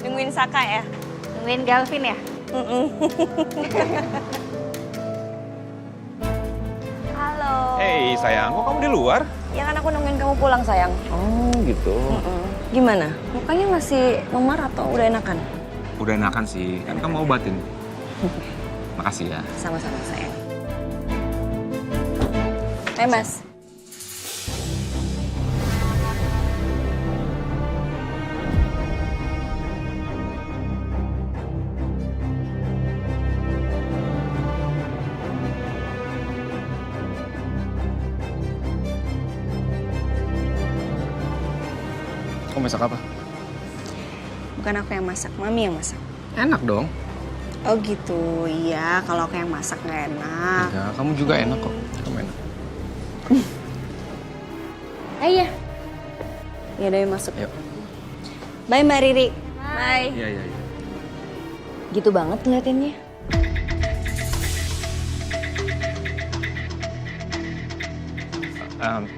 Nungguin Saka ya? Nungguin Galvin ya? Halo. Hey sayang, kok kamu di luar? Ya kan aku nungguin kamu pulang sayang. Oh gitu. Gimana? Mukanya masih memar atau udah enakan? Udah enakan sih, kan kamu obatin. Makasih ya. Sama-sama sayang. Mas. Kamu masak apa? Bukan aku yang masak, Mami yang masak. Enak dong. Oh gitu, iya kalau aku yang masak nggak enak. Enggak, kamu juga enak kok. Kamu enak. Iya. Ya udah masuk. Yuk. Bye Mbak Riri. Bye. Iya. Gitu banget ngeliatinnya.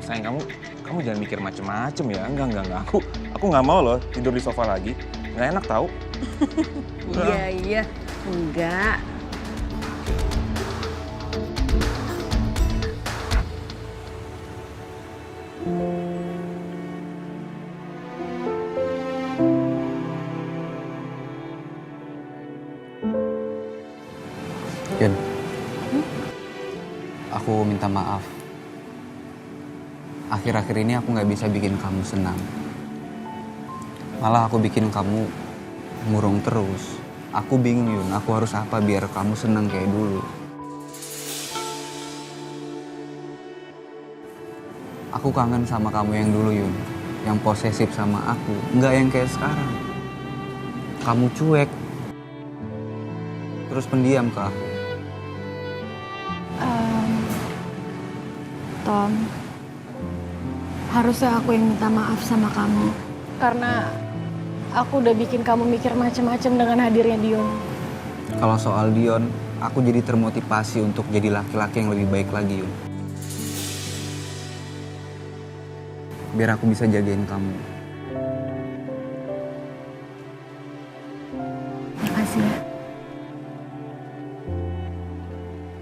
Sayang kamu jangan mikir macem-macem ya. Enggak. Aku nggak mau loh tidur di sofa lagi. Nggak enak tau. Iya. Enggak. Yun, aku minta maaf. Akhir-akhir ini aku nggak bisa bikin kamu senang. Malah aku bikin kamu murung terus. Aku bingung Yun, aku harus apa biar kamu senang kayak dulu. Aku kangen sama kamu yang dulu Yun, yang posesif sama aku, nggak yang kayak sekarang. Kamu cuek, terus pendiam ke aku. Tom, harusnya aku yang minta maaf sama kamu. Karena aku udah bikin kamu mikir macem-macem dengan hadirnya Dion. Kalau soal Dion, aku jadi termotivasi untuk jadi laki-laki yang lebih baik lagi, Yun. Biar aku bisa jagain kamu. Makasih ya.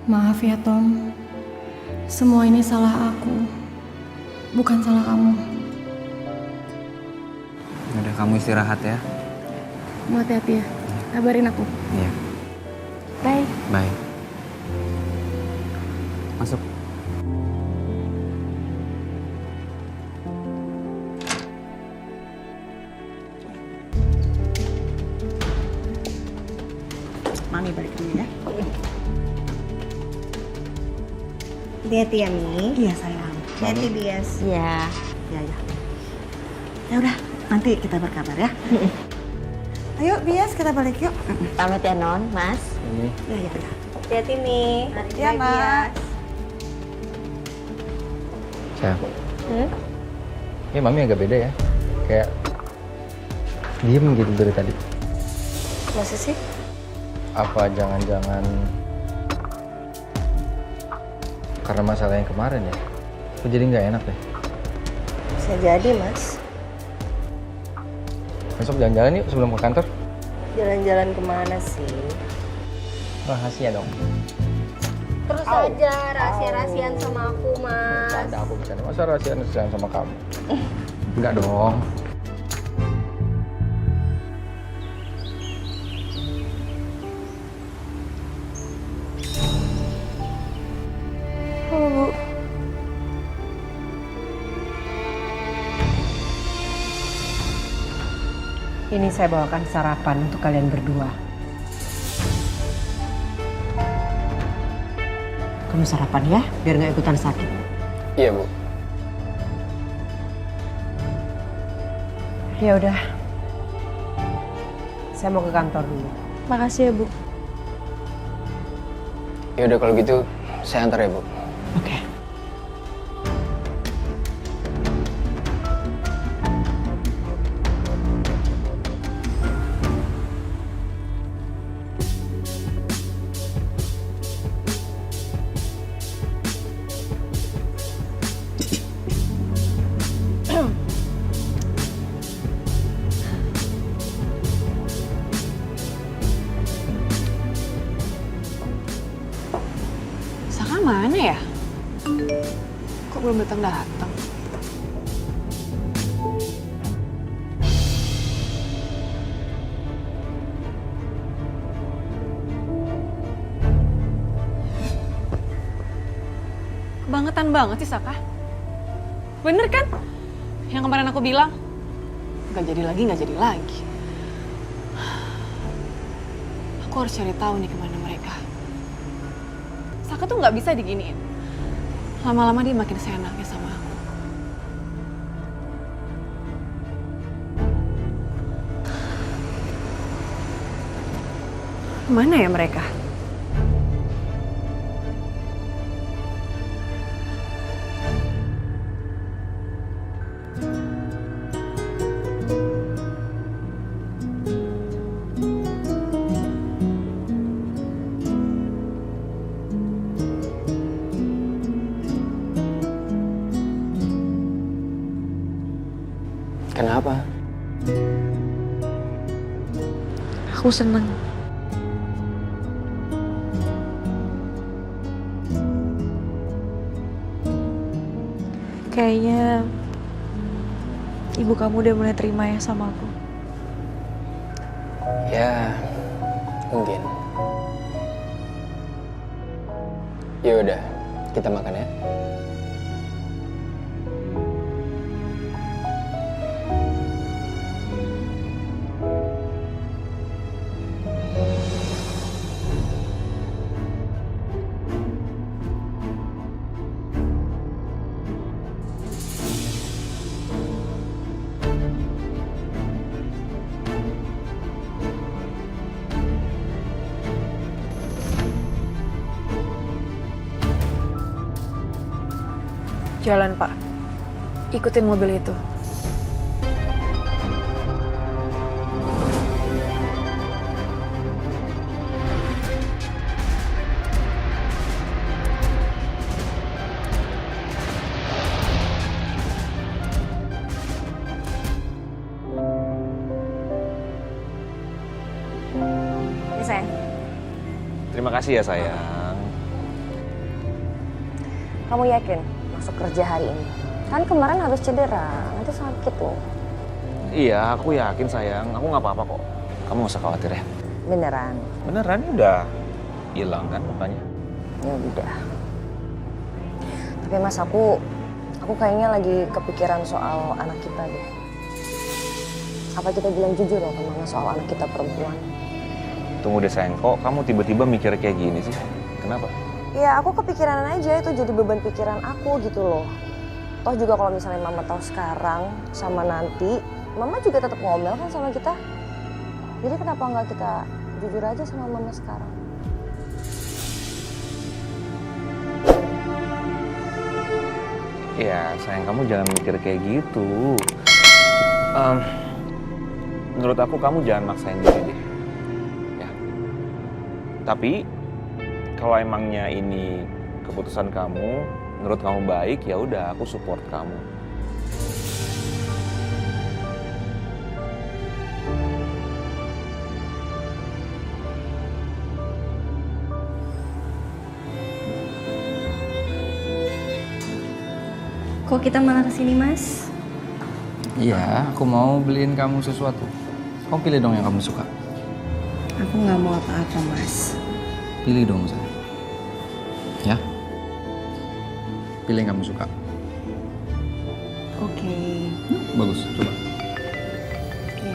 Maaf ya Tom, semua ini salah aku, bukan salah kamu. Udah, kamu istirahat ya. Mau hati-hati ya, kabarin aku. Iya. Bye. Bye. Masuk. Mami balik dulu ya. Hati-hati ya, Mi. Iya, sayang. Hati-hati, Bias. Iya. Ya. Ya udah, nanti kita berkabar ya. Ayo, Bias, kita balik yuk. Pamit ya Non, Mas. Ya. Hati-hati nih. Ya, Mas. Sayang. Ya Mami agak beda ya. Kayak diem gitu dari tadi. Masa sih? Apa jangan-jangan karena masalah yang kemarin ya? Aku jadi nggak enak deh. Bisa jadi, Mas. Besok jalan-jalan yuk sebelum ke kantor. Jalan-jalan kemana sih? Rahasia dong. Terus aja rahasia-rahasian sama aku, Mas. Ada aku bisa. Masa rahasia sama kamu? Enggak dong. Bu. Ini saya bawakan sarapan untuk kalian berdua. Kamu sarapan ya, biar nggak ikutan sakit. Iya Bu. Ya udah, saya mau ke kantor dulu. Makasih ya, Bu. Ya udah kalau gitu, saya antar ya, Bu. Oke. Kok belum datang-datang? Kebangetan banget sih, Saka. Bener kan? Yang kemarin aku bilang, nggak jadi lagi. Aku harus cari tahu nih kemana mereka. Saka tuh nggak bisa diginiin. Lama-lama dia makin seenaknya sama aku. Mana ya mereka? Kenapa? Aku seneng. Kayaknya ibu kamu udah mulai terima ya sama aku. Ya, mungkin. Ya udah, kita makan ya. Jalan, Pak. Ikutin mobil itu. Ini sayang. Terima kasih ya sayang. Kamu yakin masuk kerja hari ini? Kan kemarin habis cedera, nanti sakit loh. Iya, aku yakin sayang. Aku nggak apa-apa kok. Kamu nggak usah khawatir ya. Beneran? Beneran ini udah hilang kan mukanya? Ya udah. Tapi Mas, aku kayaknya lagi kepikiran soal anak kita deh. Apa kita bilang jujur loh ke Mama soal anak kita perempuan? Tunggu deh sayang, kok kamu tiba-tiba mikir kayak gini sih? Kenapa? Ya aku kepikiran aja, itu jadi beban pikiran aku gitu loh. Toh juga kalau misalnya Mama tahu sekarang sama nanti, Mama juga tetap ngomel kan sama kita. Jadi kenapa nggak kita jujur aja sama Mama sekarang? Ya sayang, kamu jangan mikir kayak gitu. Menurut aku kamu jangan maksain diri deh. Ya. Tapi kalau emangnya ini keputusan kamu, menurut kamu baik, ya udah aku support kamu. Kok kita malah kesini, Mas? Iya, aku mau beliin kamu sesuatu. Kamu pilih dong yang kamu suka. Aku nggak mau apa-apa, Mas. Pilih dong, sayang. Ya? Pilih yang kamu suka. Oke. Bagus, coba. Oke.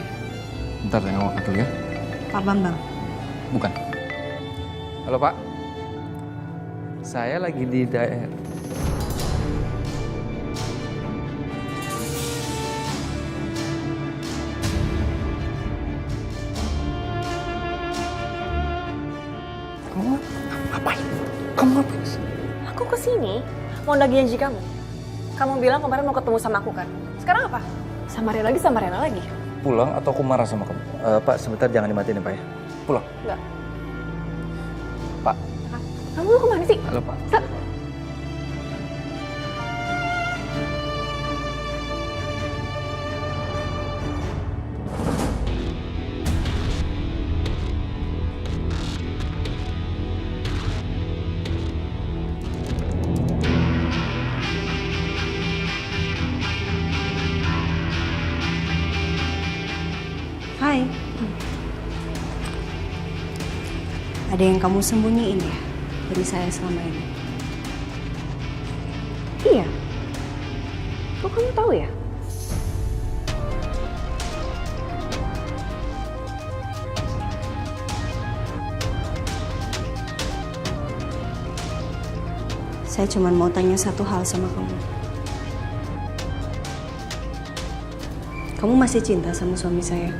Bentar, saya ngomong dulu ya. Pak Bambang. Bukan. Halo, Pak. Saya lagi di daerah... Kamu ngapain sih? Aku kesini mau nagih janji kamu. Kamu bilang kemarin mau ketemu sama aku kan? Sekarang apa? Sama Rena lagi. Pulang atau aku marah sama kamu? Pak, sebentar jangan dimatiin ya, Pak ya. Pulang. Enggak. Pak. Kamu kemana sih? Halo, Pak. Hai. Ada yang kamu sembunyiin ya dari saya selama ini? Iya. Kok kamu tahu ya? Saya cuma mau tanya satu hal sama kamu. Kamu masih cinta sama suami saya?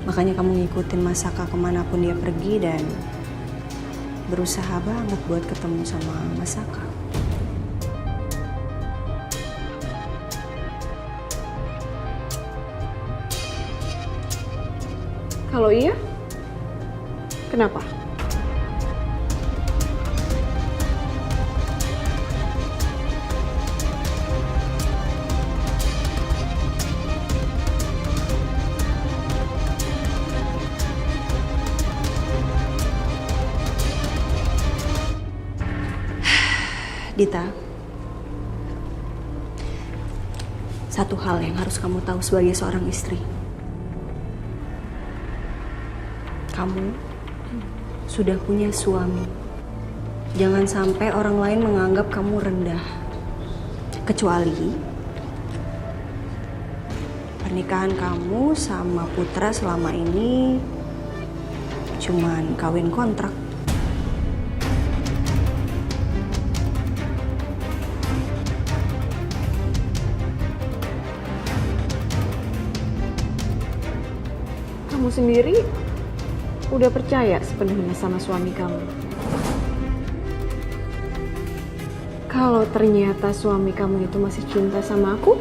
Makanya kamu ngikutin Mas Saka kemanapun dia pergi dan berusaha banget buat ketemu sama Mas Saka. Kalau iya, kenapa? Dita, satu hal yang harus kamu tahu sebagai seorang istri. Kamu sudah punya suami. Jangan sampai orang lain menganggap kamu rendah. Kecuali pernikahan kamu sama Putra selama ini cuman kawin kontrak. Kamu sendiri udah percaya sepenuhnya sama suami kamu? Kalau ternyata suami kamu itu masih cinta sama aku,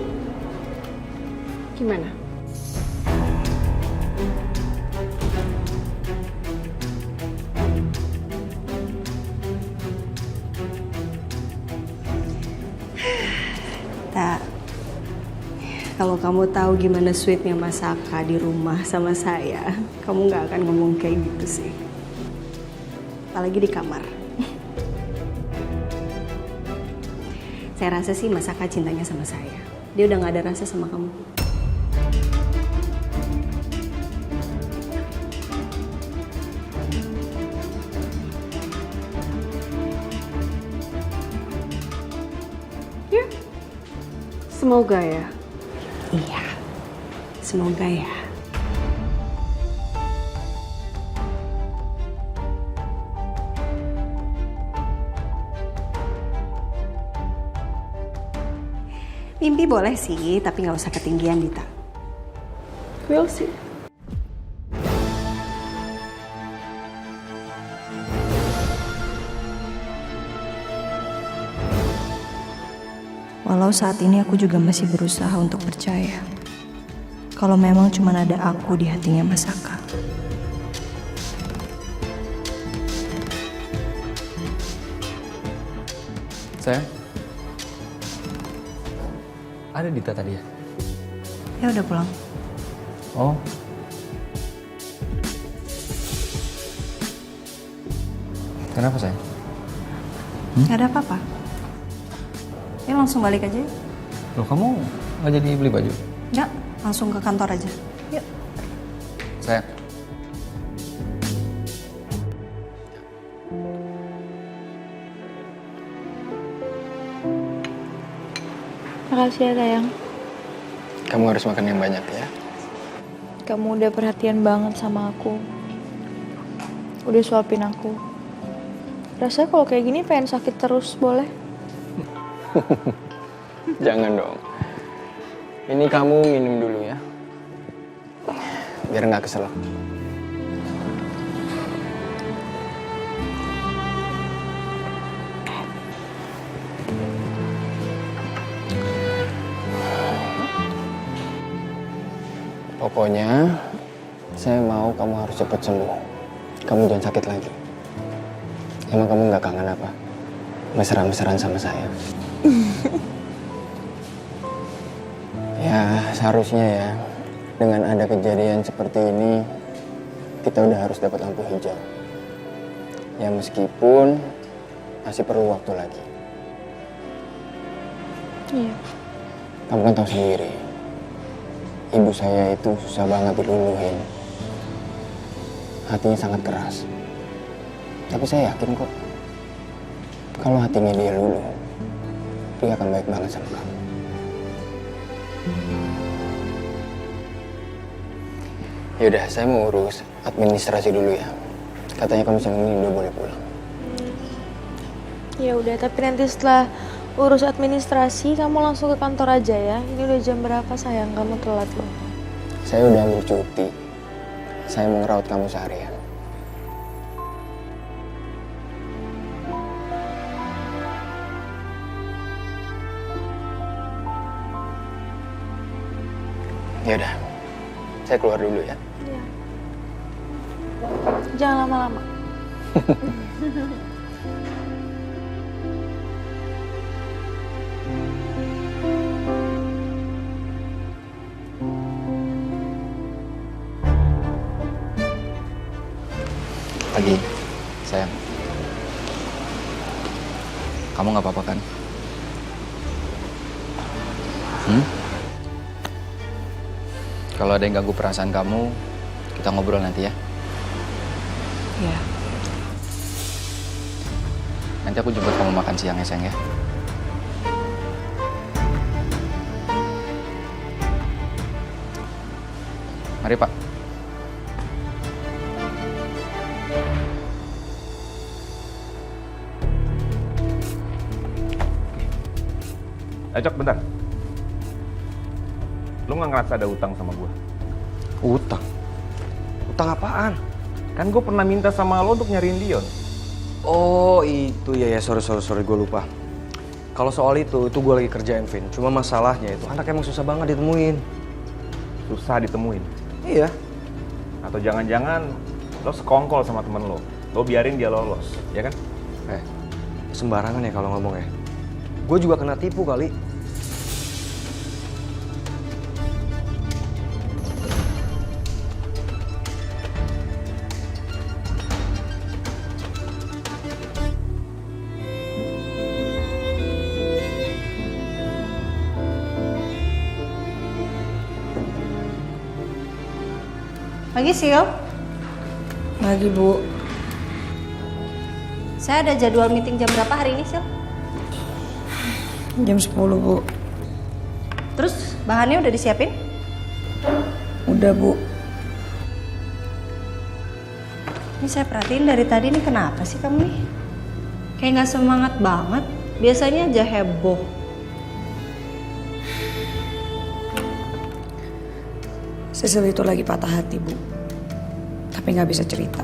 gimana? Tak. Kalau kamu tahu gimana sweetnya Mas Saka di rumah sama saya, kamu nggak akan ngomong kayak gitu sih. Apalagi di kamar. Saya rasa sih Mas Saka cintanya sama saya. Dia udah nggak ada rasa sama kamu. Ya, semoga ya. Iya, semoga ya. Mimpi boleh sih, tapi nggak usah ketinggian, Dita. We'll see. Walau saat ini aku juga masih berusaha untuk percaya kalau memang cuma ada aku di hatinya Mas Saka. Sayang, ada Dita tadi ya? Ya udah pulang. Oh. Kenapa sayang? Gak ada apa-apa. Ya langsung balik aja. Loh, kamu nggak jadi beli baju? Enggak, langsung ke kantor aja. Yuk. Sayang. Makasih ya sayang. Kamu harus makan yang banyak ya. Kamu udah perhatian banget sama aku. Udah suapin aku. Rasanya kalau kayak gini pengen sakit terus, boleh? Jangan dong. Ini kamu minum dulu ya. Biar nggak keselak. Pokoknya, saya mau kamu harus cepat sembuh. Kamu jangan sakit lagi. Emang kamu nggak kangen apa? Mesra-mesraan sama saya. Ya, seharusnya ya, dengan ada kejadian seperti ini, kita udah harus dapat lampu hijau. Ya, meskipun masih perlu waktu lagi. Iya. Kamu kan tahu sendiri, ibu saya itu susah banget diluluhin. Hatinya sangat keras. Tapi saya yakin kok, kalau hatinya dia luluh, dia akan baik banget sama kamu. Yaudah, saya mau urus administrasi dulu ya. Katanya kamu siang ini udah boleh pulang. Ya udah, tapi nanti setelah urus administrasi kamu langsung ke kantor aja ya. Ini udah jam berapa sayang? Kamu telat loh. Saya udah ambil cuti. Saya mau ngerawat kamu seharian. Yaudah, saya keluar dulu ya. Iya. Jangan lama-lama. Pagi, sayang. Kamu nggak apa-apa kan? Kalau ada yang ganggu perasaan kamu, kita ngobrol nanti ya. Ya. Nanti aku jemput kamu makan siang ya, sayang ya. Mari, Pak. Cok, bentar. Lu nggak ngerasa ada utang sama gue? Utang? Utang apaan? Kan gue pernah minta sama lo untuk nyariin Dion. Oh itu ya, sorry gue lupa. Kalau soal itu gue lagi kerjain, Vin. Cuma masalahnya itu anak emang susah banget ditemuin. Susah ditemuin? Iya. Atau jangan-jangan lo sekongkol sama temen lo. Lo biarin dia lolos, ya kan? Sembarangan ya kalau ngomong ya. Gue juga kena tipu kali. Pagi, Sil. Pagi, Bu. Saya ada jadwal meeting jam berapa hari ini, Sil? Jam 10, Bu. Terus bahannya udah disiapin? Udah, Bu. Ini saya perhatiin dari tadi nih, kenapa sih kamu nih? Kayak nggak semangat banget. Biasanya aja heboh. Sisil itu lagi patah hati, Bu. Tapi nggak bisa cerita.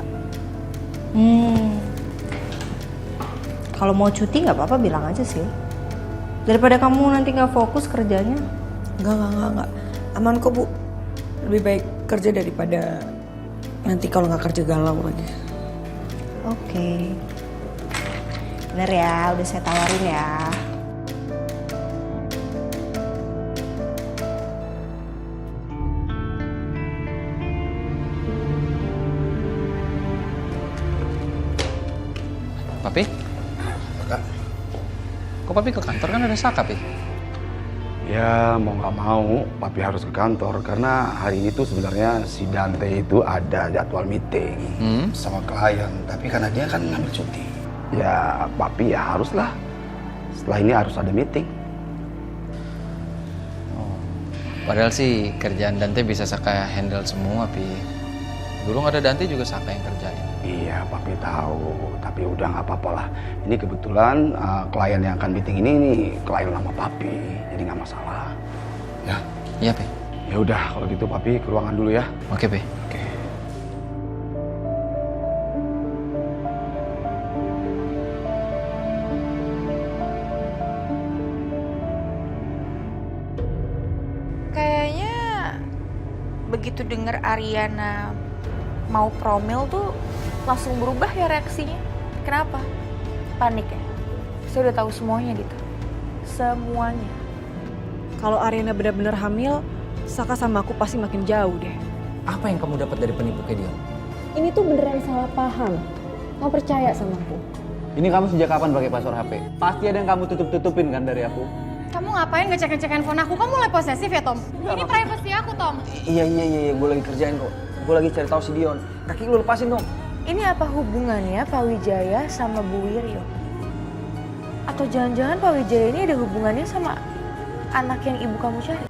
Kalau mau cuti nggak apa-apa, bilang aja sih. Daripada kamu nanti nggak fokus kerjanya. Enggak. Aman kok, Bu. Lebih baik kerja daripada nanti kalau nggak kerja galau lagi. Oke. Bener ya, udah saya tawarin ya. Papi? Kak? Kok Papi ke kantor, kan ada Saka, Pi? Ya mau nggak mau, Papi harus ke kantor karena hari ini tuh sebenarnya si Dante itu ada jadwal meeting sama klien, tapi karena dia kan ngambil cuti. Ya Papi ya haruslah. Setelah ini harus ada meeting. Padahal sih kerjaan Dante bisa Saka handle semua, Pi. Dulu nggak ada Dante juga Saka yang kerjain. Iya Papi tahu, tapi udah nggak apa-apa lah. Ini kebetulan klien yang akan meeting ini klien lama Papi, jadi nggak masalah. Ya. Iya, Pi. Ya udah kalau gitu Papi ke ruangan dulu ya. Oke, Pi. Oke. Kayaknya begitu denger Ariana mau promil tuh langsung berubah ya reaksinya. Kenapa? Panik ya? Saya udah tahu semuanya gitu. Semuanya. Kalau Ariana benar-benar hamil, Saka sama aku pasti makin jauh deh. Apa yang kamu dapat dari penipu kayak dia? Ini tuh beneran salah paham. Kamu percaya sama aku? Ini kamu sejak kapan pakai password HP? Pasti ada yang kamu tutup-tutupin kan dari aku? Kamu ngapain ngecek handphone aku? Kamu mulai posesif ya, Tom? Ini privasi aku, Tom. Iya, gue lagi kerjain kok. Gue lagi cari tahu si Dion. Kaki lu lepasin dong. Ini apa hubungannya Pak Wijaya sama Bu Wiryo? Atau jangan-jangan Pak Wijaya ini ada hubungannya sama anak yang ibu kamu cari?